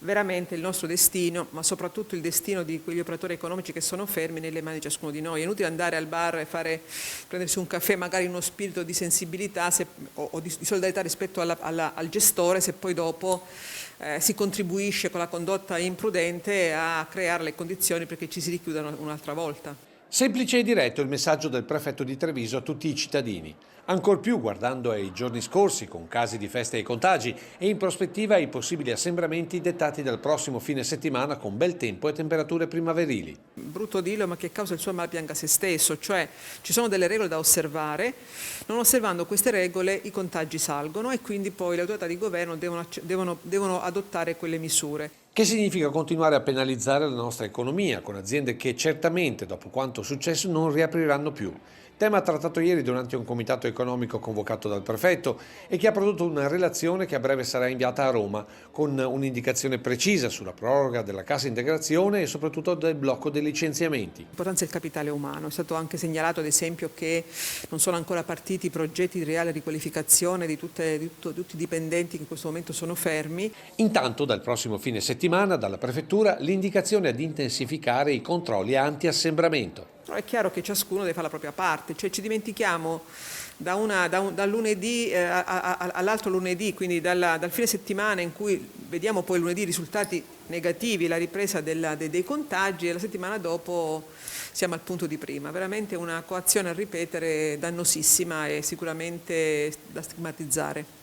veramente il nostro destino, ma soprattutto il destino di quegli operatori economici che sono fermi nelle mani di ciascuno di noi. È inutile andare al bar e prendersi un caffè magari in uno spirito di sensibilità o di solidarietà rispetto al gestore, se poi dopo si contribuisce con la condotta imprudente a creare le condizioni perché ci si richiudano un'altra volta. Semplice e diretto il messaggio del prefetto di Treviso a tutti i cittadini. Ancor più guardando ai giorni scorsi con casi di feste e contagi e in prospettiva ai possibili assembramenti dettati dal prossimo fine settimana con bel tempo e temperature primaverili. Brutto dirlo, ma che causa il suo mal pianga se stesso, cioè ci sono delle regole da osservare, non osservando queste regole i contagi salgono e quindi poi le autorità di governo devono adottare quelle misure. Che significa continuare a penalizzare la nostra economia con aziende che certamente dopo quanto successo non riapriranno più. Tema trattato ieri durante un comitato economico convocato dal prefetto e che ha prodotto una relazione che a breve sarà inviata a Roma con un'indicazione precisa sulla proroga della cassa integrazione e soprattutto del blocco dei licenziamenti. L'importanza del capitale umano, è stato anche segnalato ad esempio che non sono ancora partiti i progetti di reale riqualificazione di tutti i dipendenti che in questo momento sono fermi. Intanto dal prossimo fine settimana dalla prefettura l'indicazione ad intensificare i controlli anti-assembramento. Però è chiaro che ciascuno deve fare la propria parte, cioè ci dimentichiamo dal lunedì all'altro lunedì, quindi dal fine settimana in cui vediamo poi lunedì i risultati negativi, la ripresa dei contagi e la settimana dopo siamo al punto di prima. Veramente una coazione a ripetere dannosissima e sicuramente da stigmatizzare.